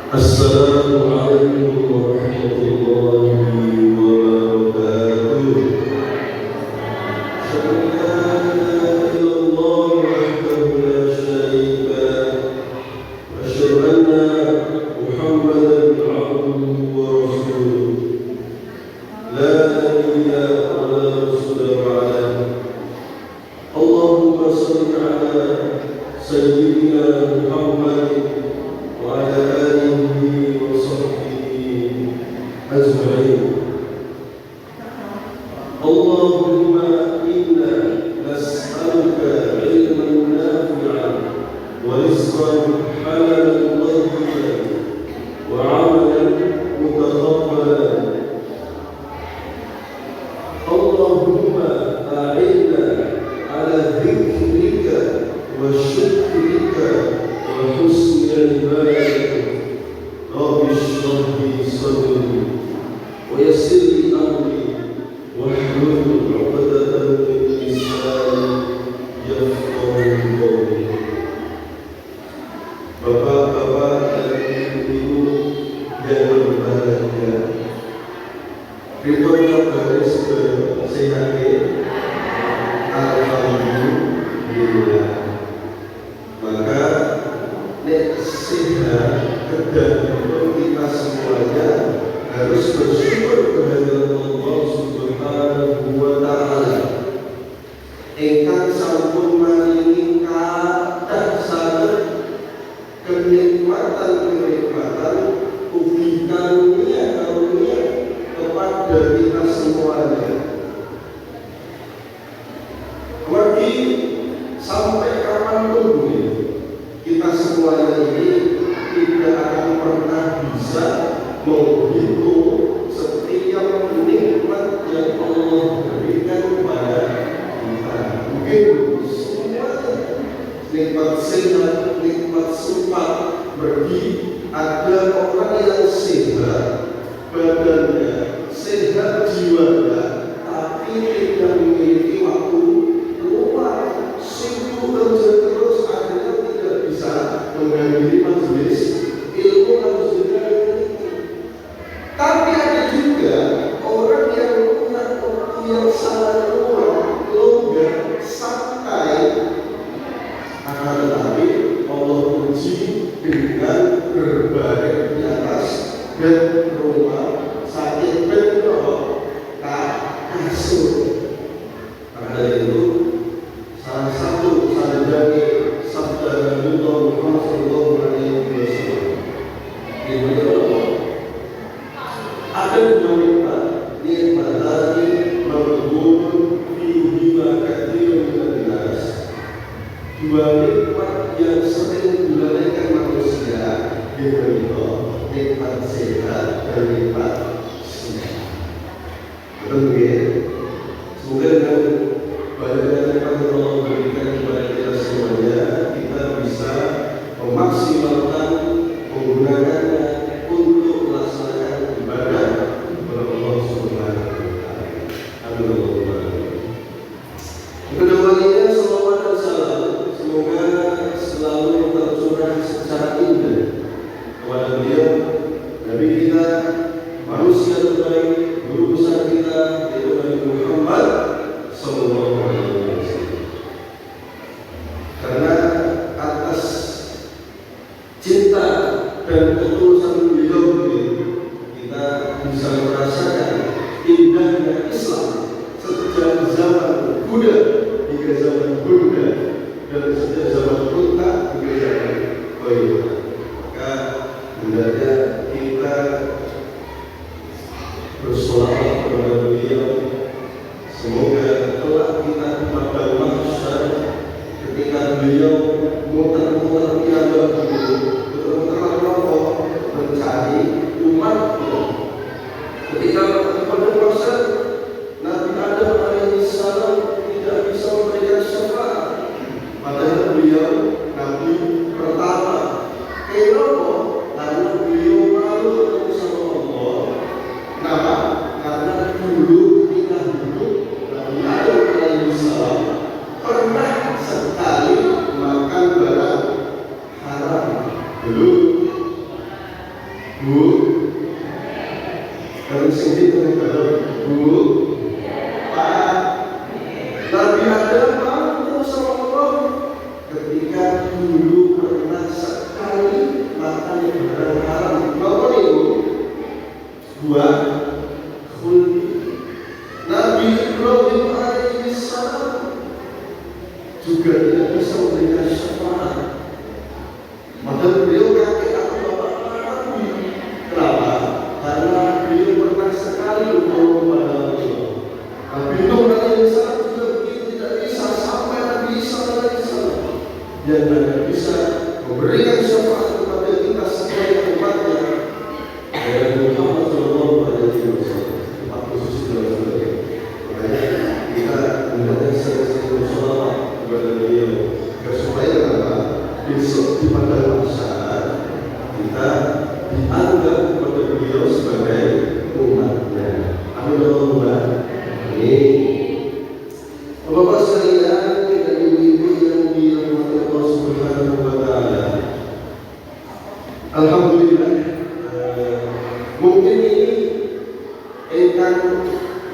Assalamualaikum warahmatullahi wabarakatuh. Asyhadu an la ilaha illallah wahdahu la syarika lahu wa asyhadu anna Muhammadan abduhu wa rasuluh. La nabiyya wa la rasula ba'dahu. Allahumma shalli ala sayyidina Muhammadin wa ala alihi wa sahbihi ajma'in. Allahumma inna nas'aluka ilman nafi'an wa rizqan halalan tayyiban wa 'amalan mutakabbalan. Allahumma a'inna ala dhikrika wa syukrika wa husni ibadatik. Rabbi shrah li sadri wa yassir li amri wahlul 'uqdatam min lisani yafqahu qawli. Bapak-bapak dan ibu-ibu yang berbahagia, Ridhonya baris kesehatan, alhamdulillah. Maka nek sehat dan kita semuanya harus bersyukur kehadirat Allah Subhanahu wa ta'ala ingkang sampun maringi kathah saged kenikmatan ugi karunia kepada kita semuanya. Lagi sampai kapanpun kita semuanya ini tidak akan pernah bisa menghitung setiap nikmat yang Allah berikan kepada kita. Mungkin semuanya, nikmat sehat, nikmat sempat pergi. Ada orang yang sehat badannya, sehat jiwanya, tapi tidak memiliki waktu luang, sibuk kerja terus, akhirnya tidak bisa menghadiri majelis ilmu harus dijalani. Tapi ada juga orang yang punya waktu yang sangat luang, longgar, santai, akan tetapi Allah uji dengan berbaring di atas bed rumah, sakit bed kasur. Maka dari itu salah satu dari sabda Nabi Muhammad SAW ada dua nikmat lagi menggubur bima kathirun minan nas. Dua nikmat yang sering dilalaikan manusia, yaitu nikmat sehat dan nikmat sehat. Betul ya? Semoga dengan banyaknya nikmat yang Allah berikan kepada kita semuanya, kita bisa memaksimalkan penggunaannya untuk melaksanakan ibadah kepada Allah Subhanahu wa ta'ala. Amin. Kedepannya salawat dan salam semoga selalu tercurah secara indah kepada beliau, Nabi kita, manusia terbaik, guru besar kita, yaitu Nabi Muhammad sallallahu alaihi wasallam. Karena atas cinta dan ketulusan beliau kita bisa merasakan indahnya Islam sejak zaman Buddha hingga zaman Buddha dan sejak zaman Buddha hingga zaman Buddha. Maka hendaknya kita bersolawat kepada beliau. Semoga kelak kita pada mahsyar ketika beliau muter-muter piala muter-muter mencari umatnya. Ketika pada mahsyar Nabi Adam alaihissalam tidak bisa memberikan syafaat, padahal beliau Nabi pertama. Kenapa? Karena beliau malu ketemu sama Allah. Kenapa? Karena Bu, kalau sini kalau Bu, Pak, Nabi Adam mau sama Allah ketika dulu pernah sekali makan barang haram. Apa itu? Buah khuldi. Nabi Ibrahim alaihissalam juga tidak bisa memberikan syafaat. Maka beliau kakek atau bapak Nabi. Kenapa? Karena beliau pernah sekali berdoa kepada Allah. Nabi Nuh alaihissalam juga begitu, tidak bisa sampai Nabi Isa alaihissalam yang hanya bisa memberikan syafaat kepada kita sebagai umatnya. Dan Muhammad sallallahu alaihi wasallam khusus dalam sebagai makanya kita membaca sering-sering sholawat kepada beliau supaya apa? Besok di padang mahsyar kita dianggap kepada beliau sebagai umatnya. Amin Allahumma amin. Bapak sekalian, kita ibu-ibu yang dirahmati Allah Subhanahu wa taala. Alhamdulillah, mungkin ini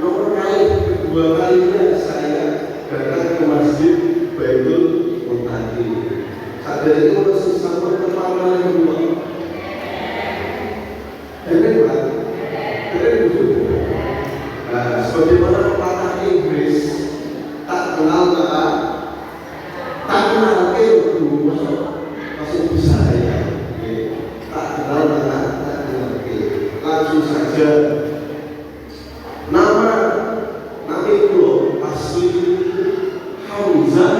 nomor kedua kalinya saya datang ke masjid Baitul Muntaqin. Saat itu masih sampai pertama yang kedua. Keren Pak, keren betul. Nah, sebagaimana pepatah Inggris, tak kenal maka tak kenal dulu masih bisa ya. Tak kenal maka tak kenal. Langsung saja. Nama itu asli Hamzah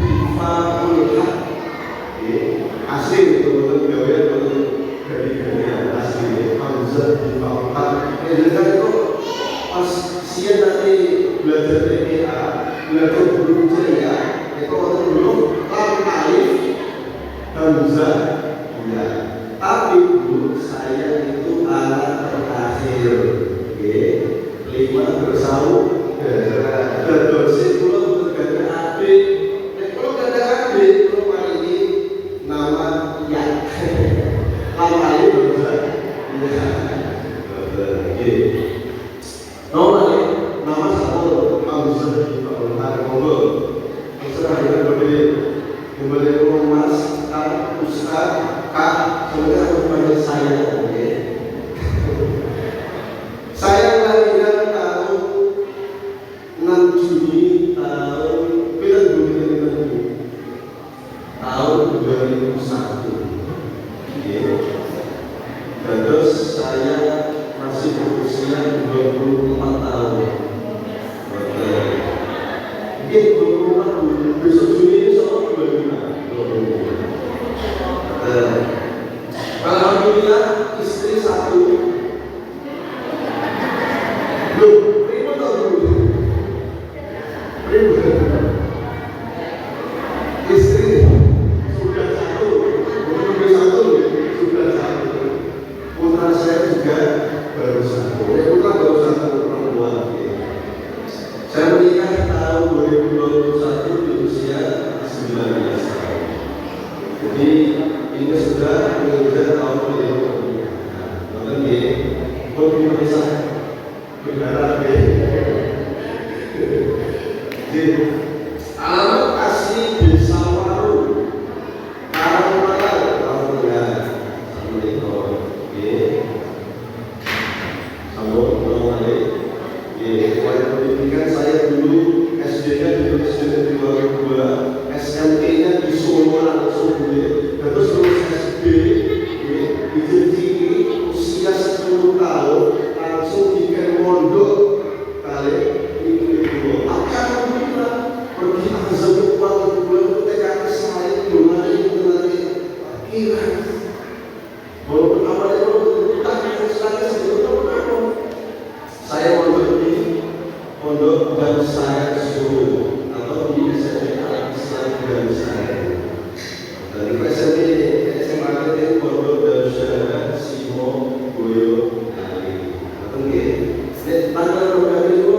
bin Fathullah. Asli betul-betul gawe dari asli Hamzah bin Fathullah. Jadi itu pas siang nanti belajar PPA, belajar huruf ya, itu waktu dulu lam alif Hamzah ya. Tapi dulu saya itu anak terakhir. Lima bersau dan dosis pulau berganda adik. Kalau ganda adik kalau hari ini nama ya nama ini berusaha nama satu Hamzah di Pak Mongol terserah kita kembali rumah mas Ustaz Kak semoga kepada saya saya lahirkan tahun 6 Juni tahun 2001. Terus saya masih berusia 24 tahun. Oke, 24 besok Juni ini sama 25. Alhamdulillah istri satu. Istri sudah satu, putra saya juga baru satu. Putra baru satu perempuan. Saya menikah tahun 2021 di usia 19 tahun. Jadi ini sudah menginjak tahun kelima. Maka dia belum bisa berdarah alamat asli Desa Waru Karangmangal. Alhamdulillah. Assalamualaikum. Pendidikan saya dulu SD-nya di SD 2, SMP-nya di Solo langsung terus SD di Jemtini usia 10 tahun langsung bikin mondok kali itu. Alhamdulillah pergi azab uang bulan TKP saya belum ada itu nanti kira walaupun awalnya tak selesai sebelumnya saya mondok di pondok dan saya Solo atau di SMP Al-Islam dan saya dari SMP SMA itu pondok dan saya Simo Boyo Kali atau nggih tanggal berapa itu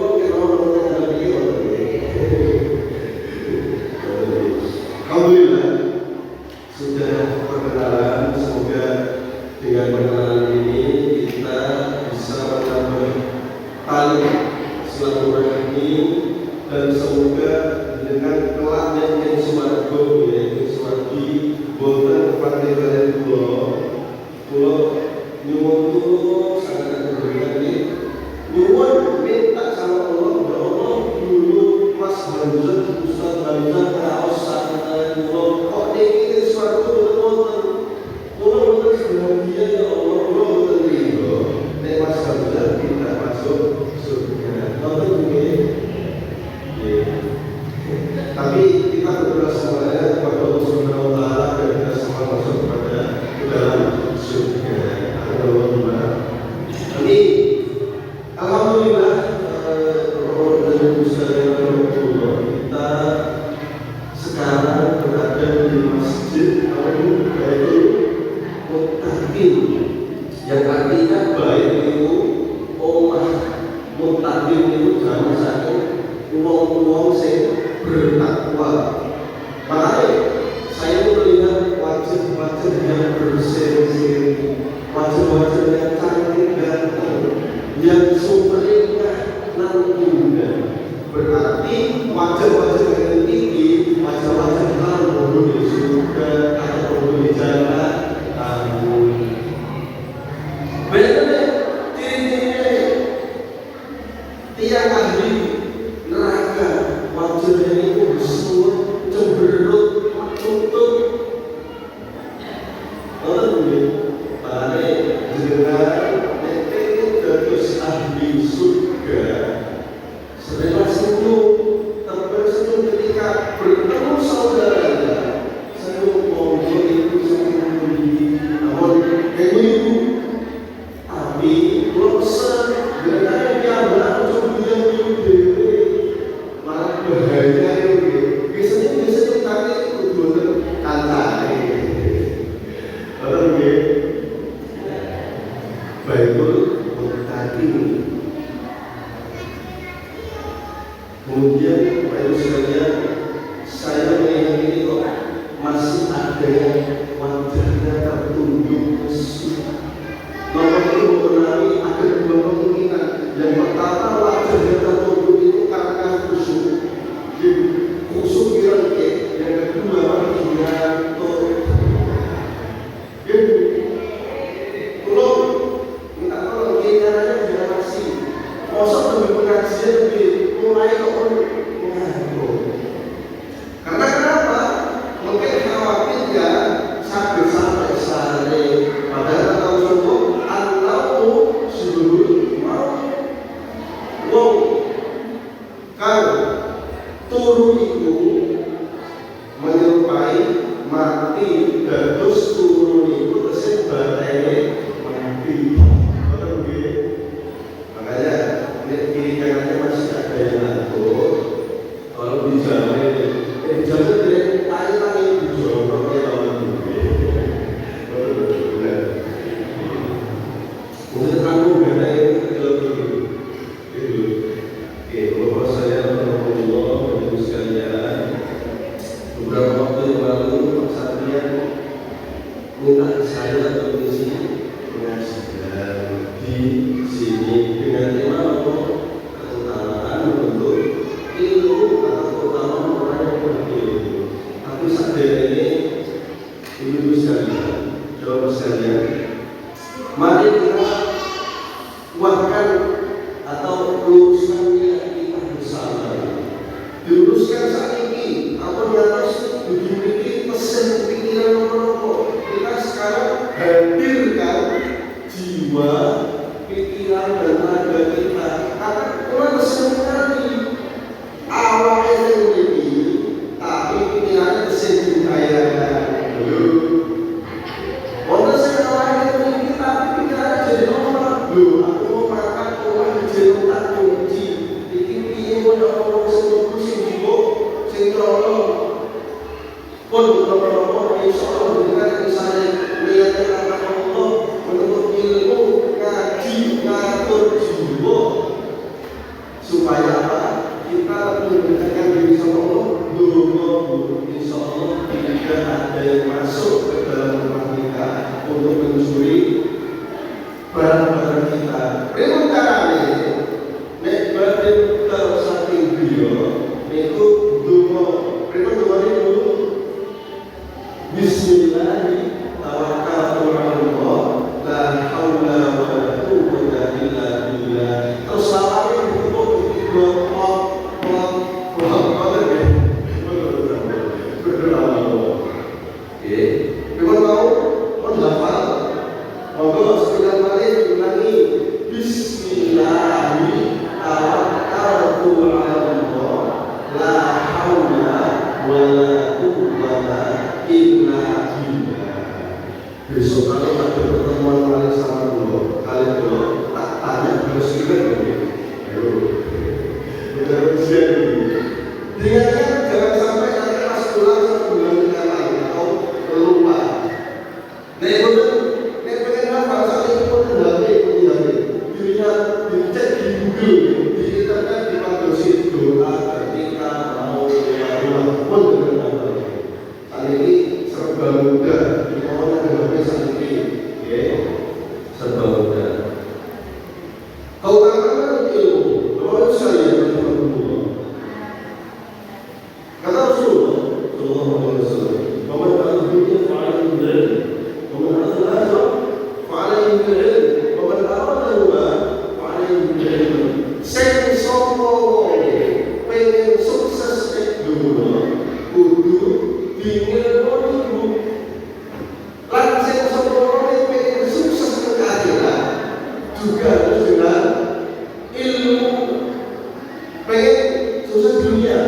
Alhamdulillah sudah perkenalan. Semoga dengan perkenalan ini Kalau nyuwun dulu sangat berbeda ini, nyuwun minta sama Allah, ya Allah dulu Mas Hamzah, Ustaz Hamzah, Raos sangat nyuwun kok ini sesuatu betul-betul sebahagia ya Allah, betul rindu. Nek Mas Hamzah tidak masuk surga, betul begini. Tapi kita berdoa semuanya kepada Allah Subhanahu Wa Taala dan kita semua masuk kepada dalam surga. Allahumma amin. Alhamdulillah, kita sekarang berada di masjid Baitul Muttaqin, yang artinya baik itu omah muttaqin itu jangan satu uang sing bertakwa. Makanya saya melihat wajah-wajah yang berseri-seri, wajah-wajah yang cantik ganteng, yang sumringah nantinya. Berarti wajah-wajah yang tinggi, wajah-wajah yang di surga atau di jalan amun. Benar ciri-cirinya tiang ahli neraka, wajahnya itu bersulut, cemberut, tutup. Makanya dengan terus ahli surga setelah senyum, tersenyum ketika bertemu saudaranya. Senyum monggo itu senyum namun ibu, tapi kalau pesan dengan dia berlangsung yang dewe malah bahaya itu. Biasanya tapi kudu kancane. Orang Baitul Muttaqin. Kemudian Bapak sekalian, saya meyakini kok masih ada yang wajahnya tertunduk lesu. Nomor itu mengenai ada dua kemungkinan. Yang pertama, wajahnya tertunduk itu karena khusyuk. Khusyuk kiranya. Yang kedua, ngantuk. Kalau minta tolong caranya tidak masih. Masa lebih pengajian lebih mulai kok ngantuk. Karena kenapa? Mungkin khawatir ya sampai sare. Padahal tahu semua Allah sebelum mau. Wow, kalau turun itu menyerupai mati dan terus turun itu kesan baterai mati. Makanya kiri kanannya masih ada yang ngantuk. Kalau dijamin dari tanya dijual pakai lawan duit. Mungkin kamu beda itu. Oke, bahwa saya Allah sekalian, beberapa waktu yang lalu Pak Satria minta saya untuk mengisi pengajian di sini dengan tema apa? Keutamaan untuk ilmu atau keutamaan orang yang berilmu. Tapi saat ini ibu sekalian, jawab sekalian, mari kita kuatkan atau luruskan niat kita bersama. Diluruskan saat ini, apa di atas dimiliki mesin pikiran nomor. Kita sekarang hadirkan jiwa, pikiran dan tenaga kita. Karena kita mesin tadi awalnya ini, tapi pikirannya mesin kaya dulu. Walaupun sekarang ini tapi pikirannya jadi nomor. Aku mau makan orang jadi tak kunci. Ini orang semua sing tolong pun beberapa insyaallah dengan misalnya niatnya karena Allah menuntut ilmu ngaji ngatur jiwa supaya apa? dicek di Google, di internet, di Padosi doa ketika mau keluar rumah pun dengan apa? Saat ini serba mudah, dimana dengan saat ini, ya, serba mudah. Kau katakan ilmu, doa saya berdoa. Kata Rasulullah, Sallallahu Alaihi Wasallam, "Kamu akan dunia fa'alaihi bil-ilm, kamu akan al-akhirah fa'alaihi bil-ilm, kamu arada al-mal fa'alaihi bil-ilm." Sing sapa wonge pengen sukses ing dunya, kudu dingilmoni iku. Lan sing sapa wonge pengen sukses ing akhirat juga harus dengan ilmu. Pengen sukses dunia,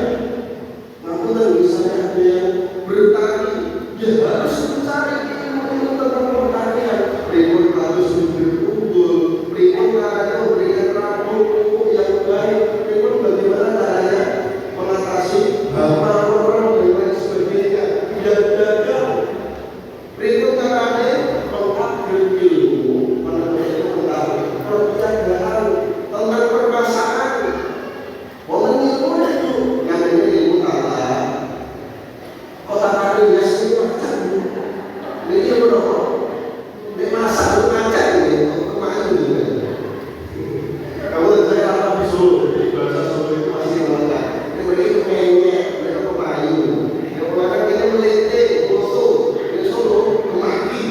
namun misalnya ada yang bertani, ya harus mencari ilmu tentang pertanian. Primun harus berkumpul, primun caranya memberikan pupuk yang baik, primun bagaimana caranya mengatasi hama orang dan lain sebagainya. Tidak dagang, primun caranya mengupgrade ilmu, menemukan tentang perdagangan, tentang permasaan. Orang ilmu itu yang ilmu tata, kota kari biasa itu macam ini dia berapa? Dia masak itu macam ini, kemarin juga. Kamu saya apa bisu di bahasa Solo itu masih mengatakan, ini mereka menyek, mereka pemayu. Yang mengatakan kita melete, musuh, ini Solo kemaki.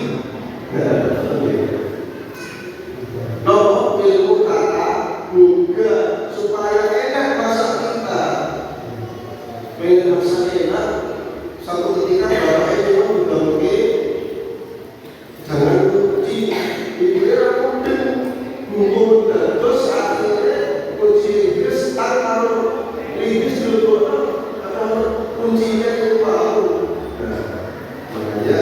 No, ilmu tata juga supaya enak masak kita. Pengen masak enak, satu ketika bapak itu juga mungkin jangan kunci, diberi kumpul, bumbu terus akhirnya kunci Inggris taruh Inggris dulu kuncinya itu tahu. Makanya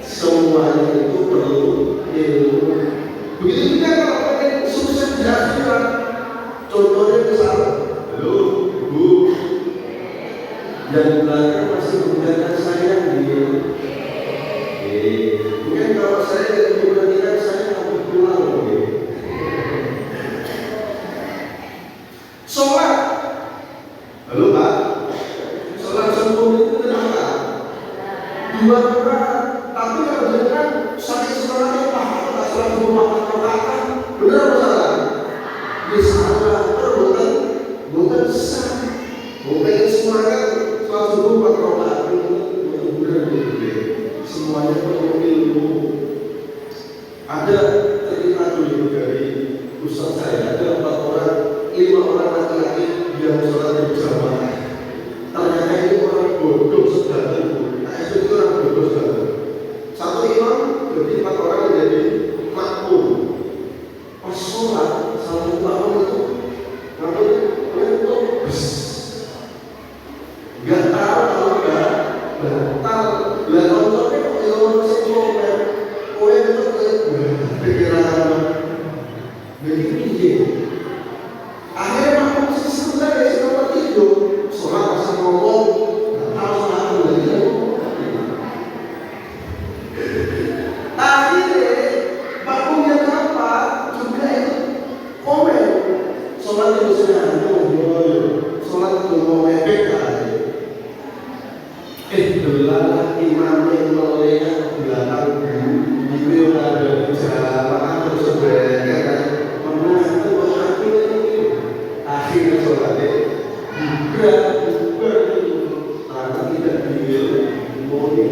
semuanya itu perlu ilmu. Begitu juga kalau pengen sukses di akhirat, contohnya misalnya, halo Bu, yang belakang masih menggunakan saya gitu. Mungkin kalau saya jadi menggunakan saya akan pulang gitu. Sholat, halo Pak, sholat subuh itu kenapa? 2 rakaat, tapi kalau jangan sakit sholatnya Pak, tak sholat subuh 4 rakaat, benar apa salah? Salah, bukan sah. Bukan semangat sholat subuh 4 rakaat, benar semuanya perlu ilmu. Ada cerita dulu dari ustaz saya, ada 5 orang laki-laki yang sholat berjamaah. Ternyata ini orang bodoh sedang itu. Nah itu orang bodoh sedang. Satu imam jadi 4 orang menjadi makmum. Pas sholat, salah satu makmum itu ngapain? Untuk nggak tahu kalau nggak batal. Lah nontonnya kok ilmu sekolah, kowe itu pikiran begini. Akhirnya makmum selesai dari nomor 3 sholat masih ngomong, nggak tahu sholat lagi. Akhirnya makmum yang apa juga itu komen, sholat itu sudah sholat itu mau mepet aja. Belalah imamnya melelehkan ke belakang beliau ada bicara terus sebenarnya kan mengaku akhirnya sholatnya juga karena tidak dimoni.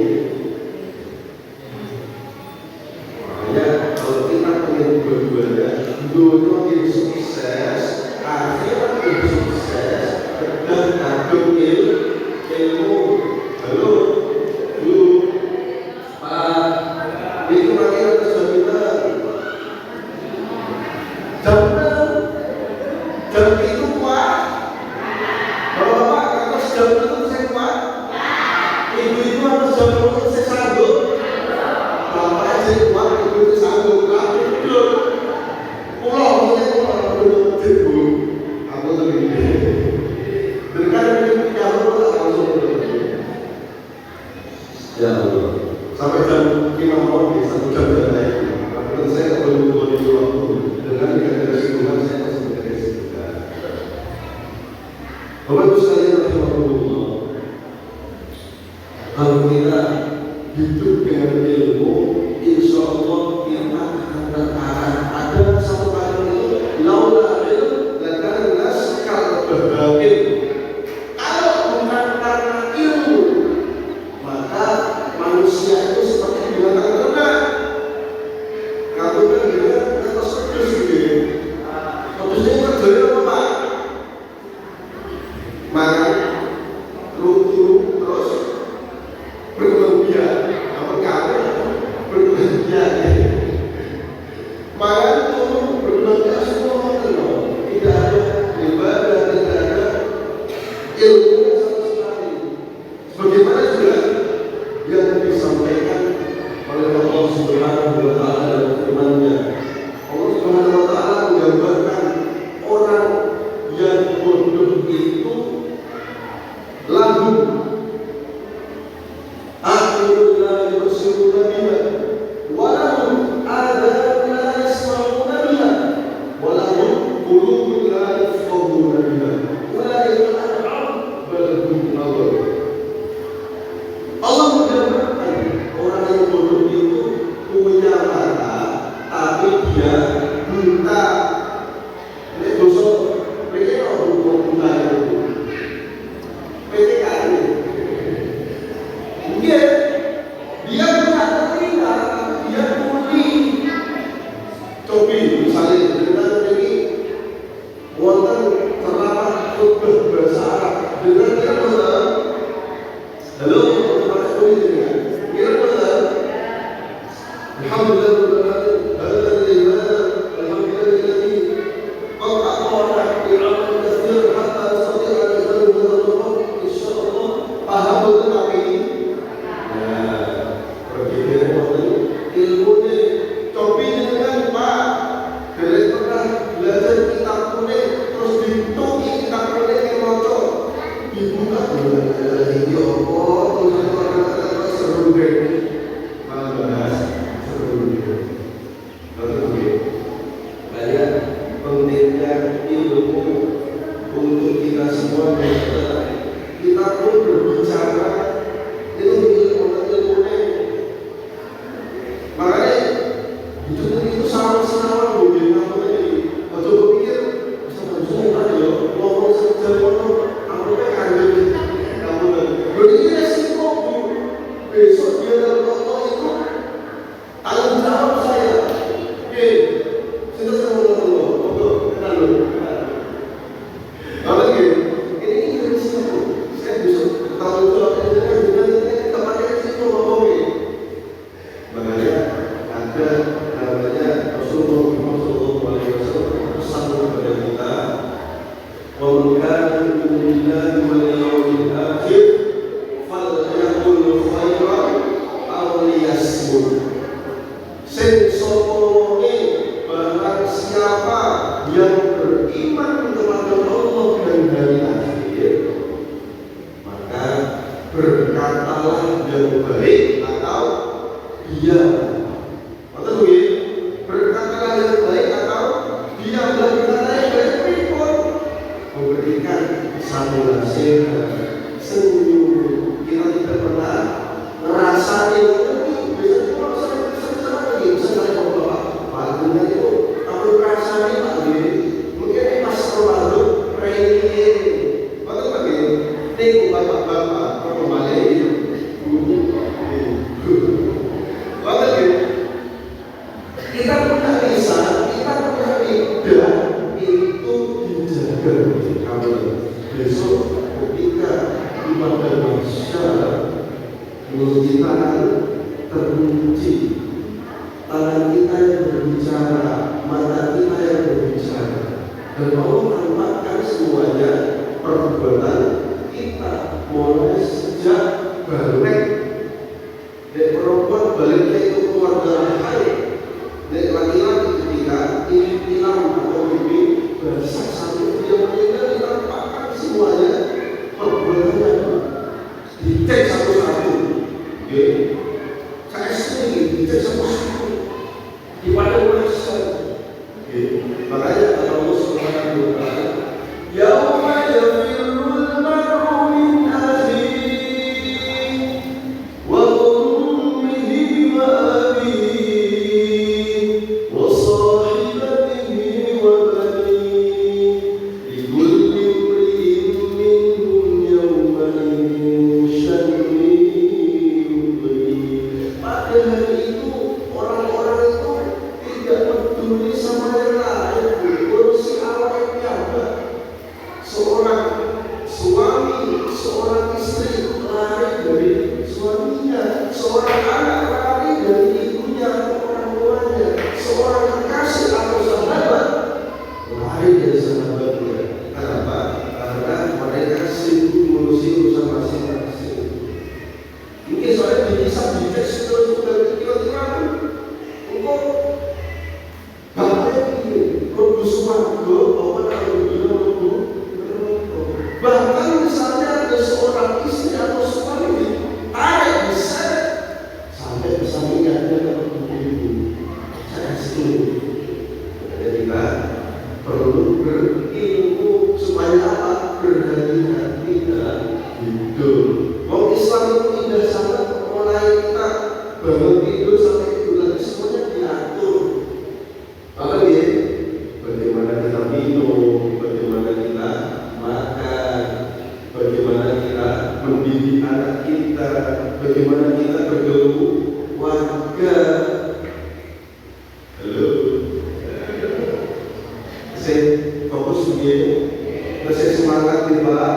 Makanya kalau kita pengen dua-duanya, dua-dua makin sukses, akhirnya makin sukses dan kandung ilmu. Halo, Bu, Pak, itu lagi atas jaminan. Jam itu kuat. Kalau Bapak atas jam itu saya kuat. Ibu-ibu atas jam itu saya sanggup. Bapak saya kuat, ibu itu sanggup. Pulau ini pulau. itu sama-sama mungkin kamu ini. Waktu berpikir, sama juga ya, ngomong sejauh ngomong, aku pengen kamu berarti resiko besok dia dalam contoh itu tanggung jawab saya. Oke, kita sama ngomong, untuk kenal dulu. Apalagi ini resiko, saya bisa tanggung jawab dengan kita pakai resiko ngomongin. Makanya ada namanya Rasulullah SAW pesan kepada kita, "Wa kana billahi wal yawmil akhir falyaqul khairan aw liyasmut." Sesungguhnya barang siapa yang beriman kepada Allah dan hari akhir, maka berkatalah yang baik atau dia, atau berkatalah yang baik atau dia berkata yang baik pun memberikan satu nasihat senyum. Kita tidak pernah ngerasain bisa cuma saya bisa bapak dengan itu tapi rasanya Pak mungkin pas Ramadan training atau bagaimana ini bapak-bapak kembali kita punya lisan, kita punya lidah itu dijaga kamu. Besok ketika ibadah masyarakat mulut kita terkunci, tangan kita yang berbicara, mata kita yang berbicara, dan Allah tampakkan semuanya perbuatan kita mulai sejak balik dari perempuan baliknya itu keluarga hari. Dan laki-laki ketika ini bilang atau bibi bersak satu dia meninggal ditampakkan semuanya perbuatannya dicek satu-satu. Saya sendiri dicek satu-satu di pada masa. Makanya Allah Subhanahu wa Ta'ala yauma yafirrul mar'u min akhihi wa ummihi wa abihi bahkan misalnya ada seorang istri atau suami tarik bisa sampai bisa mengingatnya kepada ibu. Saya setuju. Jadi kita perlu berilmu supaya apa? Berhati-hati dalam hidup. Mau Islam itu indah sangat, mulai kita bangun tidur sampai tidur lagi semuanya diatur. Apalagi bagaimana kita minum, bagaimana kita makan, bagaimana kita mendidik anak kita, bagaimana kita berkeluarga. Halo, saya fokus begini, saya semangat nih Pak.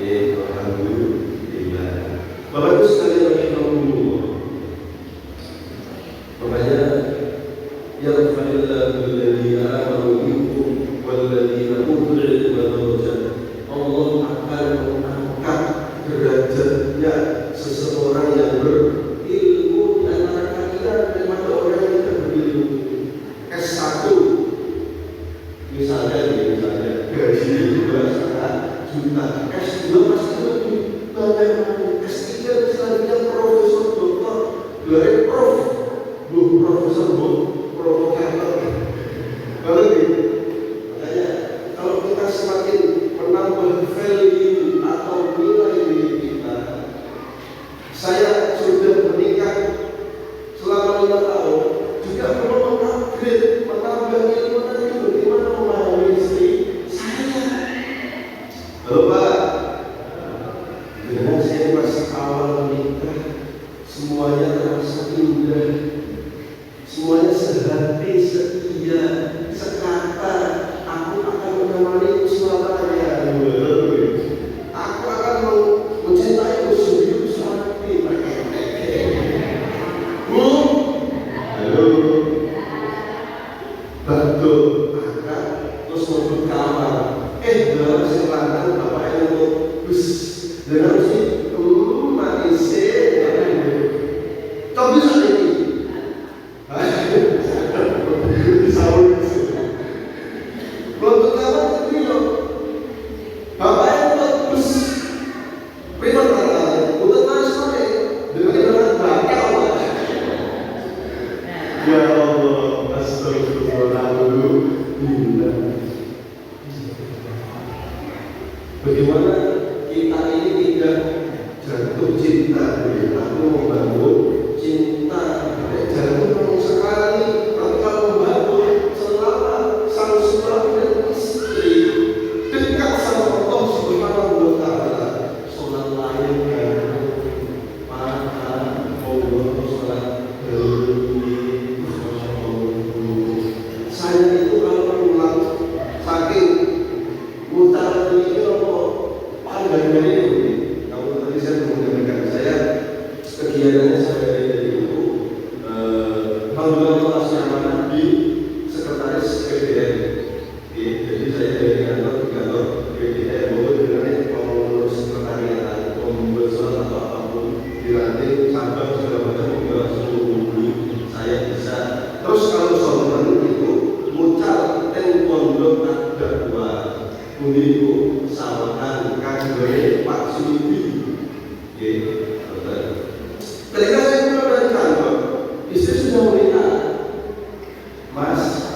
Alhamdulillah. Bapak Ibu sekalian rahimahumullah. Makanya yarfa'illahu alladhina amanu minkum walladhina utul ilma darajat. Allah akan mengangkat derajatnya seseorang yang berilmu di antara kalian daripada orang yang tidak berilmu. S1 misalnya gaji 2,5 juta, S2 pasti sehati, setia, sekata, aku akan menemani selamanya. Aku akan mencintaimu sungguh sehati. Halo, betul. Maka terus mau kamar. Dalam selatan bapaknya untuk bus. Dalam si mati sih. Tapi saat ini, waktu kamar itu loh, bapaknya untuk bus. Prima kata, untuk nasi sore dengan bakal. Ya Allah, astagfirullahaladzim. Bagaimana kita ini tidak jatuh cinta? Aku membangun cinta. Jangan ngomong sekarang nih, tapi kalau membangun selama sang suami dan istri dekat sama Allah Subhanahu wa Ta'ala, sholat lain maka Allah sholat saya itu kalau pulang saking mutar ini pandangnya ini, kalau tadi saya menggunakan saya kegiatannya saya dari itu panggilan pelaksana di sekretaris PDN. Jadi saya dari kantor PDN bahwa dengan mengurus sekretariat, membuat surat atau apapun dilantik cabang segala macam juga seluruh saya bisa. Terus kalau soal itu mucal dan pondok ada dua uniku samakan kategori Pak Sulibi. Ketika saya keluar dari kantor, istri sudah meminta, Mas,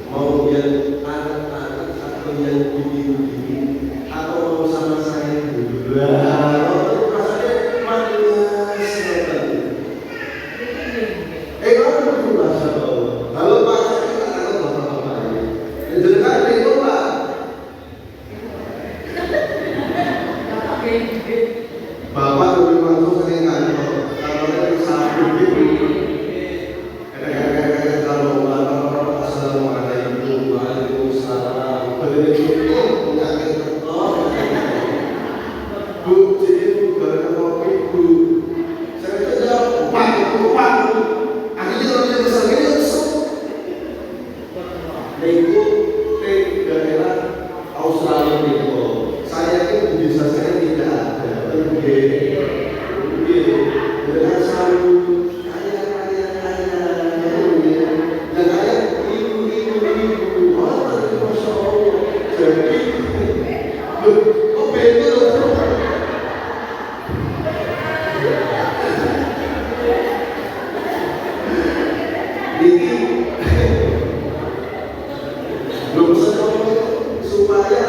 mau yang anak-anak atau yang bibi-bibi atau mau sama saya dulu? Kalau rasanya manis sekali. Kalau betul bahasa Allah, kalau bahasa kita akan bapak-bapak ini, dengar itu Pak. Bapak lebih mampu sering kantor, kantornya satu gitu. Kadang-kadang kalau bapak assalamualaikum, waalaikumsalam, begitu penyakit tertor. Bu, jadi bu, gara-gara kopi bu, saya kerja Pak. Akhirnya kalau dia besar ini langsung. Itu di daerah Australia itu, saya yakin bisa saya tidak ada. Dengan selalu kaya, dan kaya ibu, masya Allah. Jadi, kok beda loh? Ini belum sempat supaya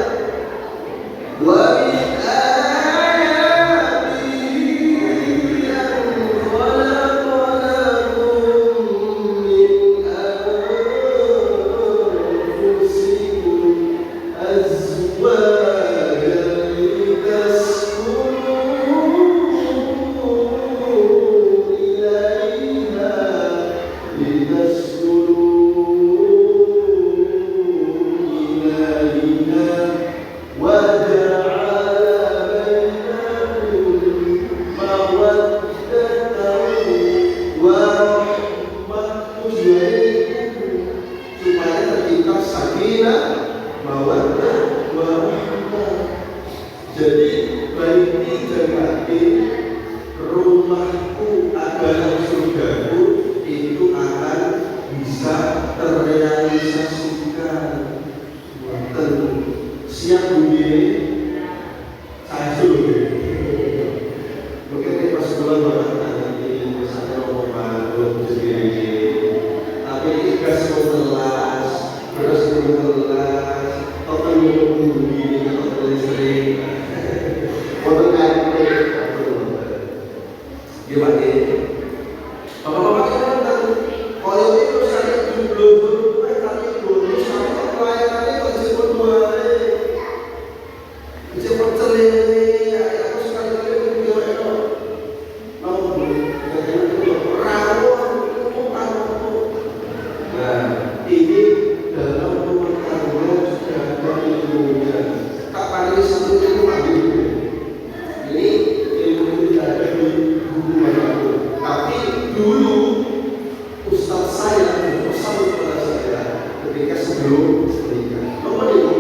sebelum menikah. Nomor itu,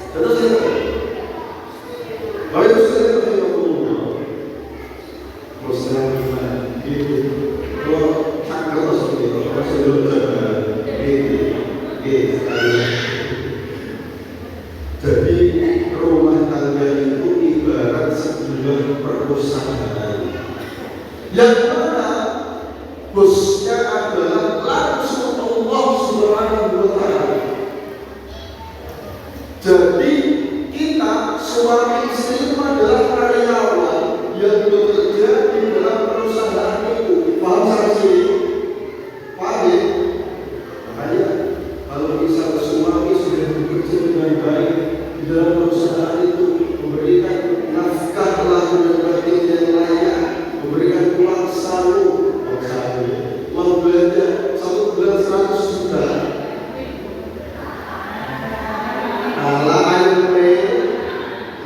terus ini, kalau itu sudah terjadi Muslim itu, kalau cakap seperti itu, kalau sebelum jadi rumah tangga itu ibarat sebuah perusahaan yang mana bosnya adalah langsung Allah Subhanahu wa Ta'ala. Jadi kita suami istri itu adalah karyawan yang bekerja di dalam perusahaan itu. Paham saksi? Paham ya? Makanya kalau misal suami sudah bekerja dengan baik di dalam perusahaan itu, memberikan nafkah lahir dan batin yang layak, memberikan uang salu, uang belanja 1 bulan 100 juta. Alah ayo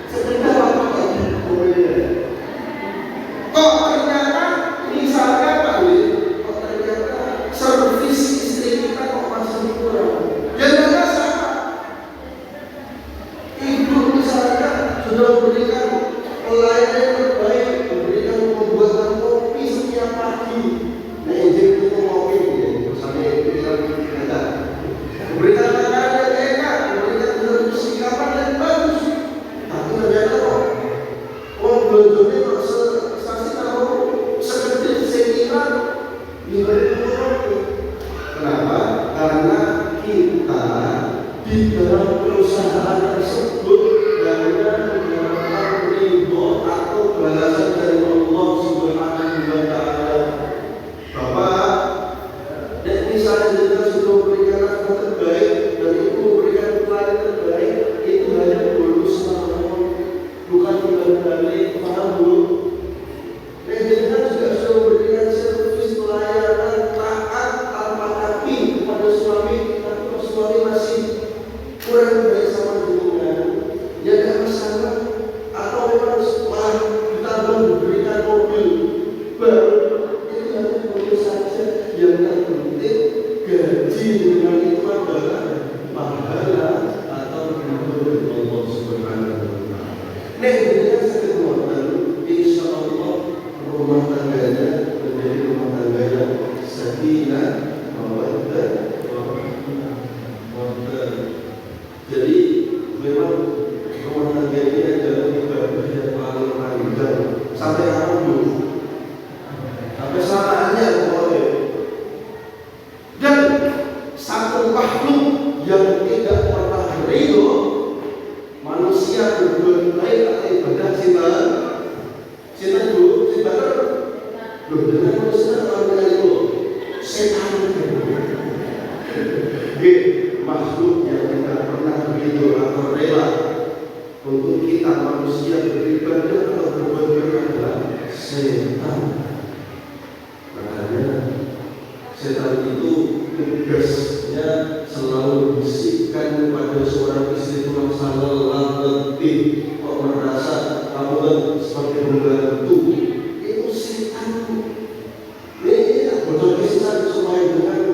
sebentar apa kok ternyata misalnya Pak Wi, kok ternyata servis istri kita kok masih kurang. Ya tidak sama. Ibu misalnya sudah memberikan pelayanan yang terbaik, memberikan pembuatan kopi setiap pagi. Nah izin itu kopi sampai kita memberikan makanan yang enak, memberikan persikapan yang bagus. Tapi ternyata kok uang belanja kok stasi tahu sekedar seniman diberi pembuatan. Kenapa? Karena kita di dalam perusahaan tersebut hanya mengharapkan ridho atau balasan dari Allah Subhanahu wa Ta'ala. Bapak, dan misalnya kita sudah memberikan nafkah terbaik dan ibu memberikan pelayanan terbaik, itu hanya bonus tahun, bukan kembali. Paham Bu? Dan kita juga sudah memberikan servis pelayanan taat tanpa tapi kepada suami, tapi kalau suami masih kurang baik sama dengan ya tidak masalah. Atau memang ditambah diberikan mobil baru, itu hanya mobil saja. Yang terpenting gaji dengan itu adalah pahala atau ridho dari Allah Subhanahu wa Ta'ala. Nek dengan sekekuatan, insya Allah rumah tangganya menjadi rumah tangga yang sakinah, mawaddah, warahmah. Jadi memang rumah tangga ini adalah ibadah yang paling panjang sampai kapan dulu, sampai saatnya boleh. Dan satu makhluk yang tidak pernah ridho manusia berbuat baik atau ibadah cinta dulu loh dengan manusia orang itu setan makhluk yang tidak pernah ridho atau rela untuk kita manusia beribadah atau berbuat baik adalah setan. Makanya setan itu tugasnya selalu bisikkan kepada seorang istri itu masalah letih, kok merasa kamu sebagai pembantu. Itu setan. Ini bodoh kisah supaya dengan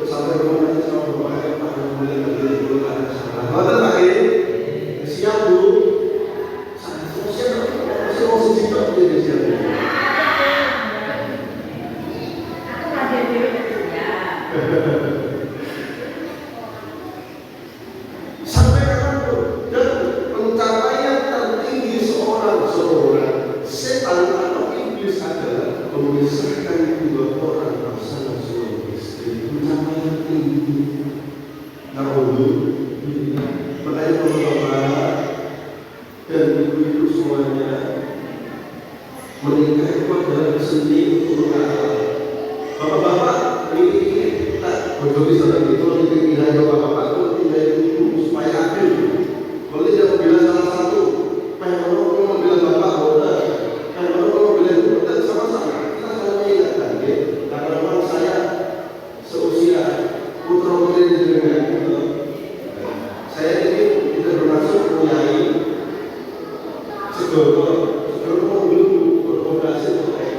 sampai rumah sama rumah pada mulai lagi dulu ada salah. Betul Pak ini siap dulu. Saya mau sejak jadi siap. Sampai kapan tuh? Dan pencapaian tertinggi seorang setan atau iblis adalah memisahkan dua orang pasangan suami istri. Pencapaian tinggi. Makanya bapak dan ibu-ibu semuanya, menikah itu adalah seni untuk apa? Bapak-bapak ini kita bodoh bisa begitu, nanti tinggal bapak-bapak itu tinggal ibu supaya adil. Kalau tidak membela salah satu, pengen membela bapak boleh, pengen membela ibu boleh, sama-sama. Kita selalu mengingatkan, karena memang saya seusia putra putri dengan saya ini tidak bermaksud menyai segala belum berkomunikasi terkait.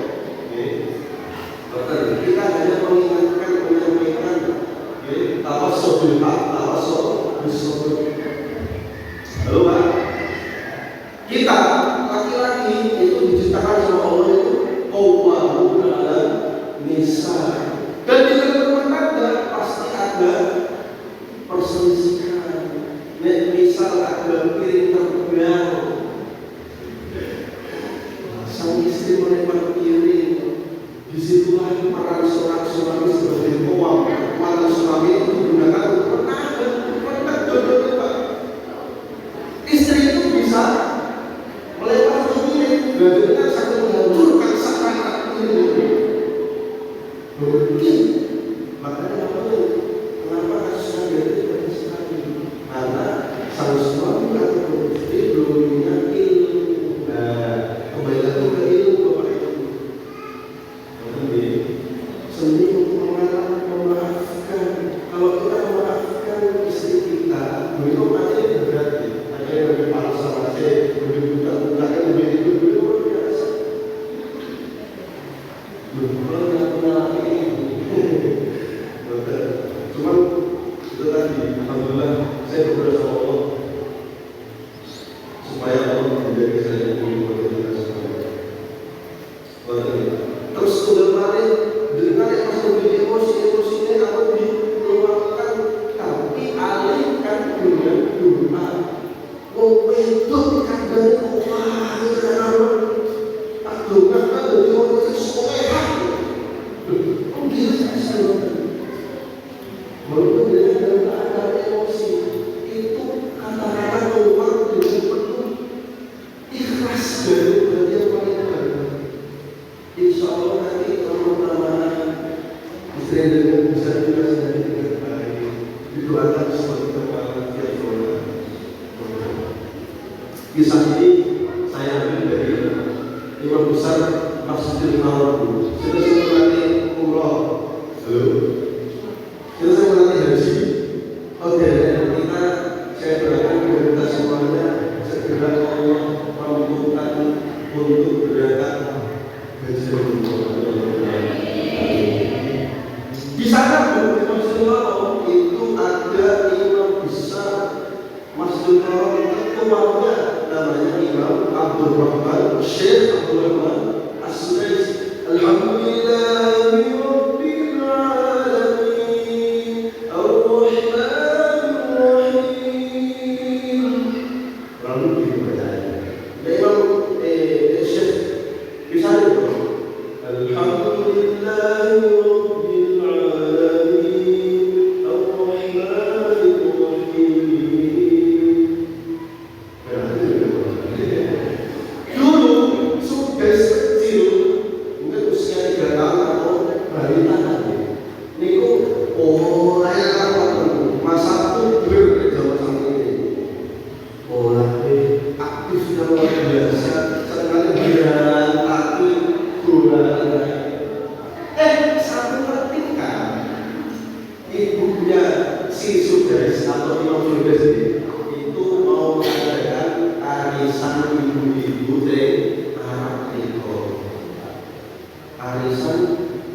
Kita hanya mengingatkan, menyampaikan tawasul bil haq dengan bisa dinasihati dengan baik, didoakan sebagai kepala tiap orang. Kisah ini saya ambil dari Imam Besar Masjidil Haram. Sudah saya melatih umroh, halo. Sudah saya melatih haji. Oke, kita saya doakan kepada kita semuanya segera Allah mampukan untuk berangkat haji umroh. Di sana pun di Masjidil Haram itu ada imam besar Masjidil Haram ketuanya namanya Imam Abdul Rahman Syekh Abdul Rahman As-Sudais. Alhamdulillahi Rabbil Alamin Ar-Rahmanir Rahim. Lalu dibacakan Imam Syekh bisa itu Alhamdulillahi Rabbil Alamin Ar-Rahmanir Rahim. Dulu Sudais kecil, mungkin usia 3 tahun atau balita tadi. Niku saya kapan masa puber ke zaman sampai ini. Mulai aktif dan luar biasa, sekali berantakan bulan. Satu ketika ibunya si Sudais atau Imam Sudais itu mau mengadakan arisan ibu-ibu dari Arab itu. Arisan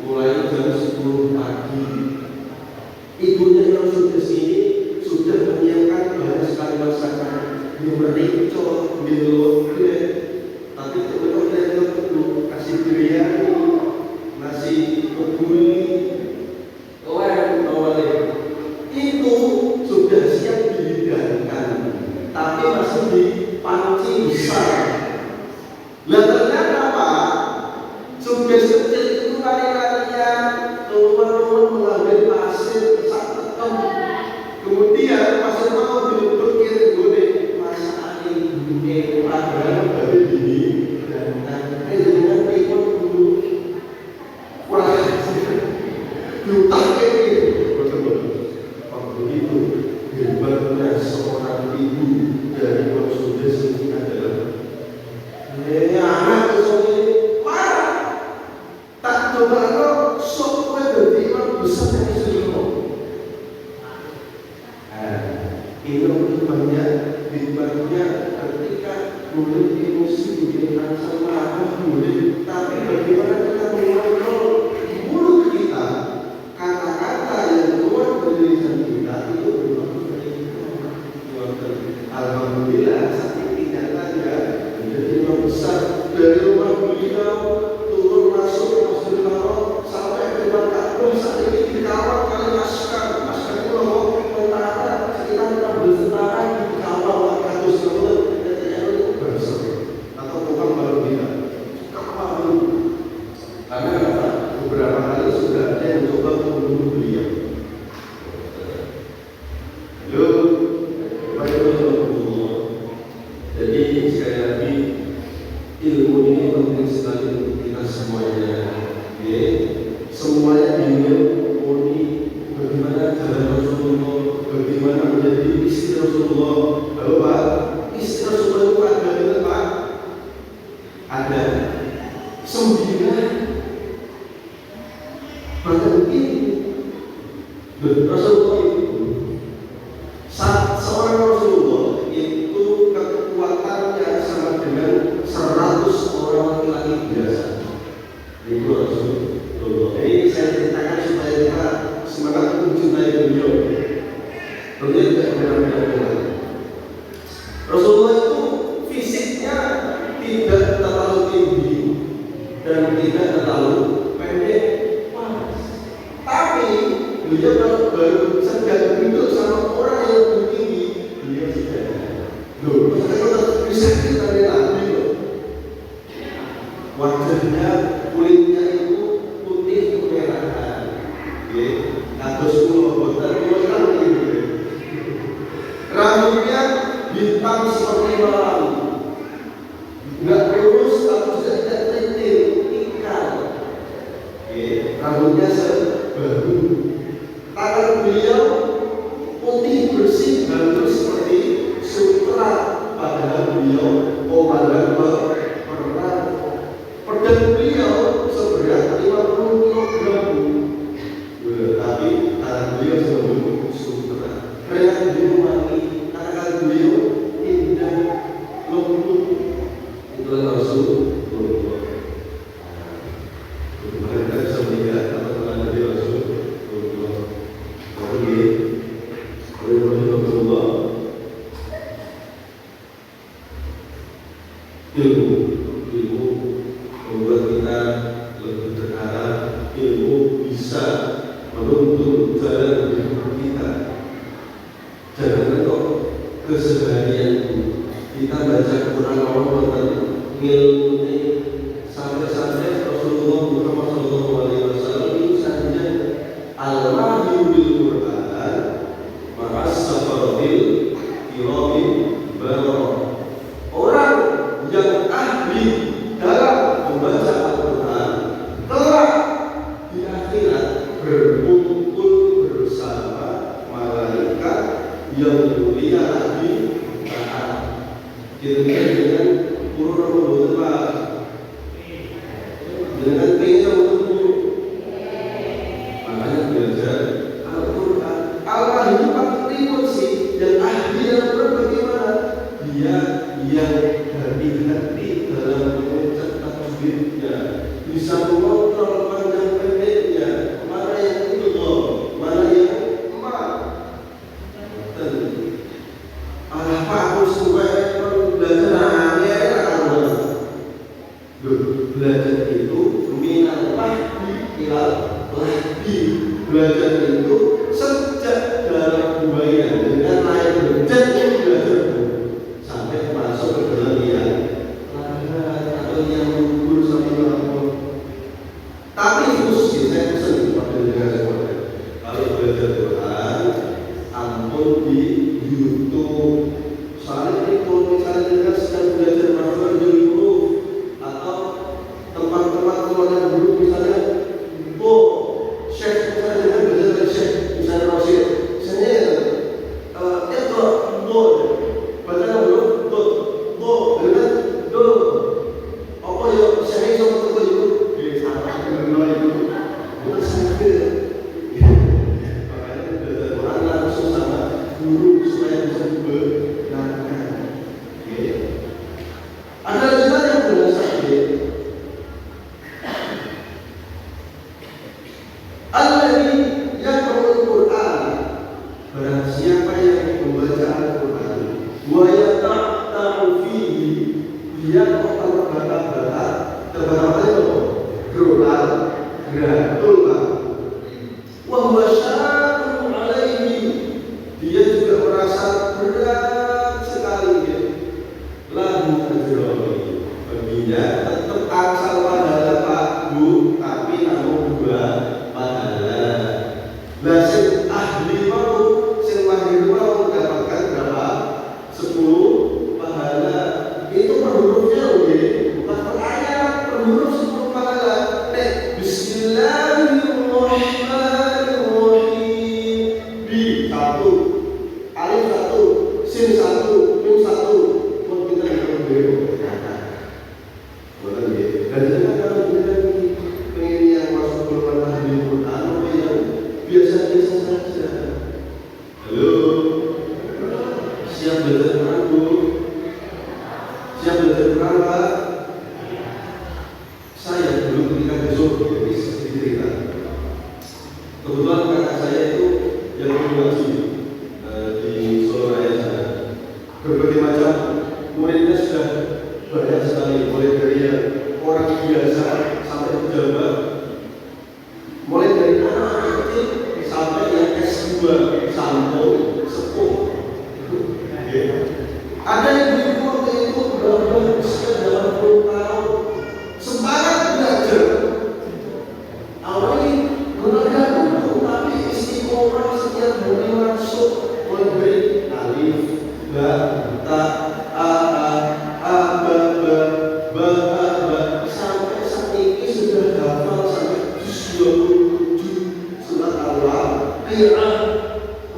mulai jam 10 pagi. Ibunya Imam Sudais ini sudah menyiapkan banyak sekali masakan, merico, miloke, tapi kemudian dia perlu kasih biryani, nasi kebuli, lem, awalnya itu sudah siap dihidangkan, tapi masih di panci besar. Lah ternyata apa? Sudah kecil itu lari-larian keluar-keluar mengambil pasir sak tetem. Kemudian pasir mau diberkir gede masa angin gede peragaan dari ini dan dengan ikut dulu kurang diutang ini waktu itu hebatnya seorang ibu dari Imam Sudais ini adalah anak ini marah tak coba lo sok dari imam besar yang istimewa. Hikmahnya ketika murid emosi bikin rasa marah murid, tapi bagaimana kita mengontrol mulut kita, kata-kata yang keluar dari lisan kita itu bermakna dari kita. Alhamdulillah saat ini nyatanya menjadi imam besar dari rumah beliau turun masuk Masjidil Haram sampai ke Mekah. Saat ini dikawal oleh askar itu loh tentara sekitar 16 tentara dikawal 400 orang itu bersama atau tukang baru kita kapal karena apa? Beberapa kali sudah ada yang mencoba membunuh beliau. Jadi sekali lagi ilmu ini penting sekali untuk kita semuanya. Semuanya diilmuni bagaimana jalan Rasulullah, bagaimana menjadi istri Rasulullah. Halo Pak, istri Rasulullah itu ada benar Pak? Ada 9. Bahkan ini Rasulullah itu seorang Rasulullah itu kekuatannya sama dengan 100 orang laki-laki biasa. Itu Rasulullah. Ini saya ceritakan supaya kita semangat mencintai beliau. Tentunya tidak benar-benar. Rasulullah itu fisiknya tidak terlalu tinggi dan tidak terlalu pendek. Tapi beliau kalau baru sedang duduk sama orang yang lebih tinggi, beliau sudah. Maksudnya bisa kita lihat beliau. Wajahnya, kulitnya itu putih kemerahan. Kados kula boten kula kan gitu. Rambutnya bintang seperti malam. Enggak lurus tapi tidak keriting, ikal. Rambutnya sebahu Karena beliau putih bersih hampir seperti sutra, padahal beliau komandan perang. Pedang beliau seberat 50 kg, tapi tangan beliau sebelum sutra. Rehat diumangi, tangan beliau indah lembut. Itulah Rasulullah. Mereka bisa melihat apa tangan beliau Rasulullah. Rasulullah ilmu membuat kita lebih terarah. Ilmu bisa menuntun jalan hidup kita. Jangan kok keseharian kita baca Quran Allah ilmu ini sampai-sampai Rasulullah Muhammad SAW itu saja al-mahyu bil Quran ma'as safaradil kiramil bararah. Orang yang ahli dalam membaca Al-Quran kelak di akhirat berkumpul bersama malaikat yang mulia di taat. Kita dengan urut Pak, dengan pengen untuk makanya belajar Al-Quran. Allah itu paling ribut sih, yang ahli dalam Quran bagaimana? Dia yang hati-hati dalam mengucap takbirnya, bisa mengontrol panjang pendeknya, mana yang itu loh, mana yang emak. Dan apa aku supaya belajar belajar itu minal lahdi ilal lahdi. Belajar itu sejak dalam buaya dengan air berjatuh belajar sampai masuk ke dalam yang lahat atau yang gugur sampai lapor. Tapi khusus saya pesan kepada negara semuanya, kalau belajar Quran ampun di YouTube. Soalnya ini kalau misalnya dengan sedang belajar bahasa dulu atau tempat-tempat keluarga dulu, misalnya Syekh misalnya dengan belajar Syekh misalnya Rasyid, misalnya itu baca dulu dengan do apa ya Syekh sama itu itu salah itu bukan saja. Makanya belajar Quran langsung sama guru supaya bisa berbenarkan. Ada juga yang benar sakit. Alladzi yaqra'ul Qur'an, barang siapa yang membaca Al-Qur'an wa yata'amu fihi, dia terbata-bata itu gerulan geratullah wa huwa syaqun alaihi, dia juga merasa berat sekali ya. Lahu ajrun, baginya tetap asal pahala Pak Bu, tapi namun dua pahala. Lah sing ahli mau, sing mahir mau mendapatkan berapa? 10 pahala. Itu per hurufnya bukan per ayat, per huruf 10 pahala. Bismillahirrahmanirrahim. Bi 1, alif 1, sin 1, mim 1. Mau kita berdoa. Dan kalau kita pengen yang masuk golongan ahli Quran, apa yang biasa-biasa saja. Halo, siap belajar Quran Bu? Siap belajar Quran Pak? Saya dulu ketika besok jadi cerita. Kebetulan kakak saya itu yang mengaji di Solo Raya sana. Berbagai macam muridnya sudah banyak sekali, mulai dari yang orang biasa sampai pejabat, mulai dari anak kecil sampai yang S2 sampai sepuh. Ada yang di waktu itu benar-benar usia 80 tahun, semangat belajar. Awalnya menegakkan, tapi istiqomah setiap hari masuk, mulai dari alif, ba, ta, a, sampai saat ini sudah hafal sampai 27 surat Al-Baqarah. Qira'ah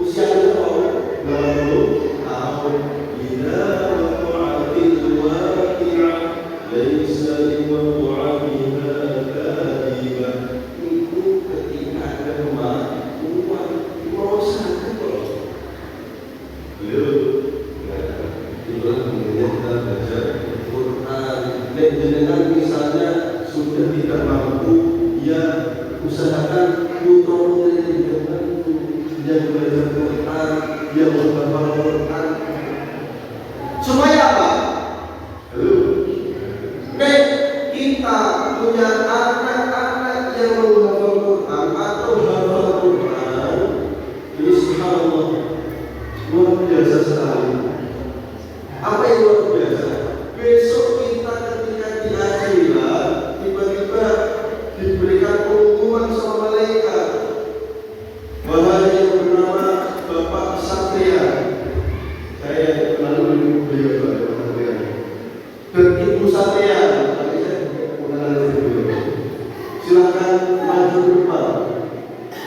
usianya berapa? 80 tahun. Idza waqa'atil waqi'ah laisa liwaqa'atiha kadhibah. Itu ketika ada kematian mau sakit kok. Beliau itulah kemudian kita baca Quran. Dan jenengan misalnya sudah tidak mampu, ya usahakan putra-putri dengan yang belajar Quran, yang menghafal Quran. Supaya apa? Nek kita punya anak-anak yang menghafal Quran atau hafal Quran, ini subhanallah luar biasa sekali. Apa yang luar biasa? Besok kita ketika di akhirat tiba-tiba diberikan pengumuman sama malaikat. Wahai yang bernama Bapak Satria, saya lalu beliau Bapak Satria dan Ibu Satria, silakan maju ke depan.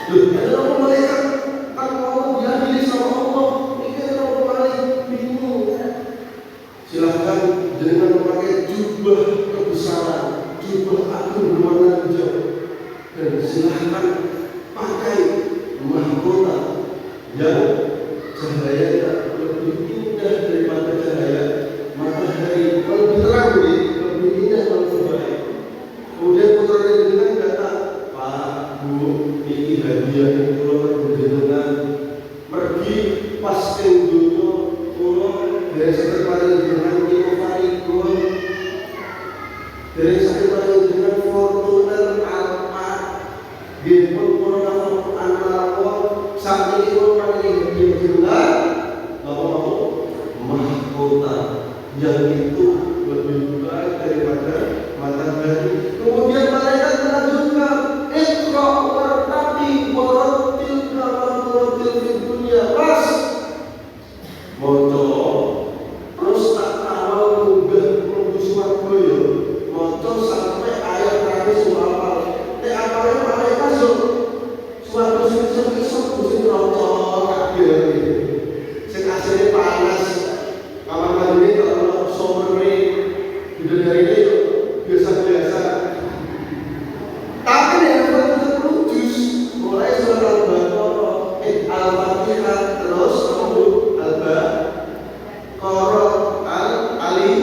Ada orang malaikat kan mau diadili sama Allah, ini orang malaikat bingung. Silakan dengan memakai jubah kebesaran, jubah agung berwarna hijau, dan silakan pakai mahkota yang cahayanya lebih indah daripada cahaya matahari, lebih terang, lebih indah, lebih baik. Kemudian putra jenengan datang, Pak, Bu, ini hadiah yang keluar jenengan. Pergi pas tenggono, dari sekretariat jenengan Inovarigo, dari sekretariat jenengan Fortuner Alphard, Gempol Corona Anwar, saat ini orang yang jenengan, bahwa mahkota yang itu lebih baik daripada matahari. Kemudian mereka melanjutkan, Iqra wartabi warattil kama turattil fid dunya. Pas moco terus tak awal munggah mlebu swarga ya. Moco sampai ayat terakhir surah Al. Nek apale mereka swarga sing iso sing neraka kabeh. Sing asline panas. Kamar mandi kalau sumbernya bidadari itu biasa-biasa. Tapi yang betul juz mulai surat Al-Baqarah, Al-Fatihah, terus kemudian Al-Baqarah, Ali,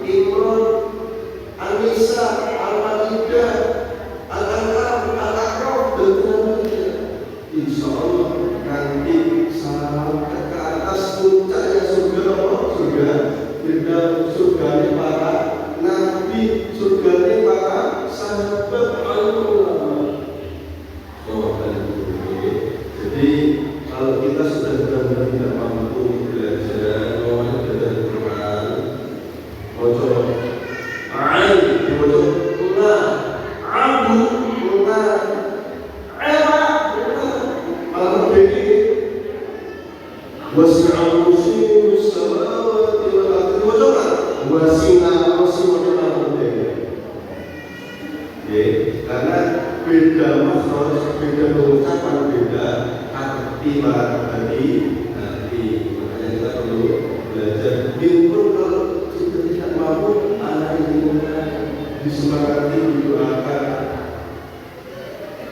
Imran, An-Nisa, Al-Maidah, Al-An'am, Al-A'raf, dan seterusnya. Insya Allah nanti sampai ke atas puncaknya surga Allah, surga Firdaus, surganya para nabi, surganya para sahabat ulama. Jadi kalau kita sudah benar-benar tidak mampu belajar Quran, bocor ain, bocor ulah, abu ulah, malah begini. Wasi'al kursiyyus samawati wal ardi. Bocor wasi'al kursiyyus karena beda makhraj, beda pengucapan, beda arti hati. Makanya kita perlu belajar. Biarpun kalau kita tidak mampu, anak ini disemangati, didoakan.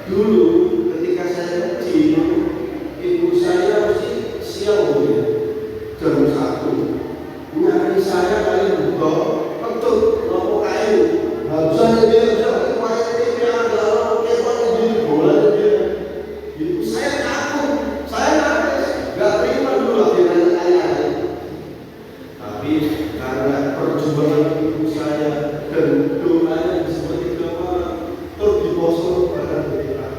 Dulu ketika saya kecil, ibu saya mesti siang jam 1 nyari saya kali buka ketut lopo kayu. Harusnya dia bisa dan doanya seperti doa terdiposong pada ketika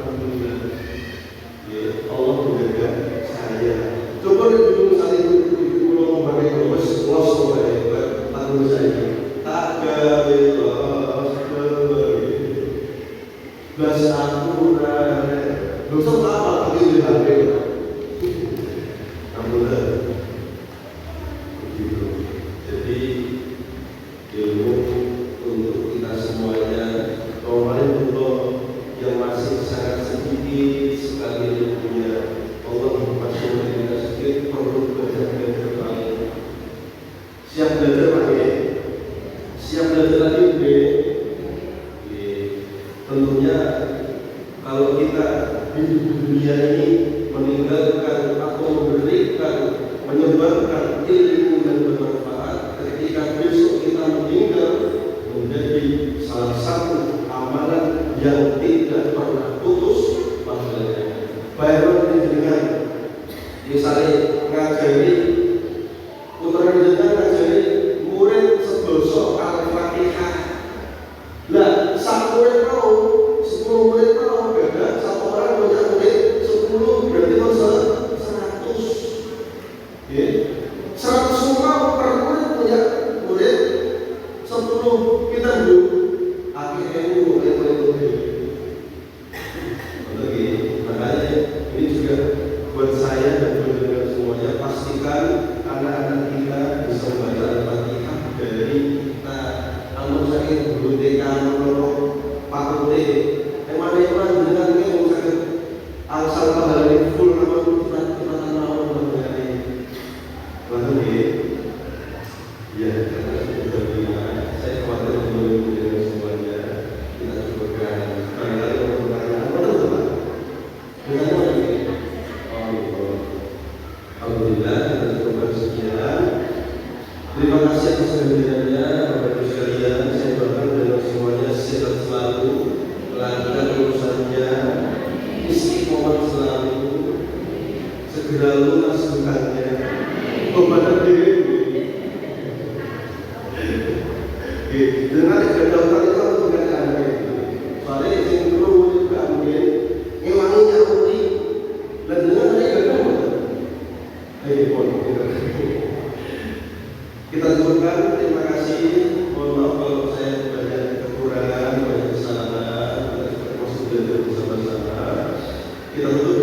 menebarkan ilmu yang bermanfaat ketika besok kita meninggal menjadi salah satu amalan yang tidak pernah putus pahalanya. Baru dengan misalnya ngajari putra dengan ngajari murid sedoso Al-Fatihah. Lah, satu murid mau, 10 murid mau, beda satu orang punya murid 10 berarti kan 100. Ya. 100 semua per murid punya murid 10 kita dulu. Akhirnya mulai lagi. Makanya ini juga buat saya dan pendengar semuanya, pastikan anak-anak kita bisa membaca Al-Fatihah dari kita. Amun sakit bulu TK, Pak Ute, emang dengan yang sakit asal pahala full namun kita mau mengenai lalu ya karena sudah bilang saya khawatir dengan semuanya kita cukupkan barangkali mau bertanya apa itu Pak? Dengan apa ini? Alhamdulillah kita cukupkan sekian. Terima kasih atas kehadirannya Bapak Ibu sekalian. Saya doakan dengan semuanya sehat selalu, melanjutkan urusannya, istiqomah selalu, segera lunas bukannya kepada diri. Dengan kedokteran itu bukan ada itu. Soalnya yang perlu juga mungkin ngewangi nyamudi dan dengan saya kedokteran. Kita cukupkan. Terima kasih. Mohon maaf kalau saya banyak kekurangan, banyak kesalahan. Kita masuk bersama-sama. Kita tutup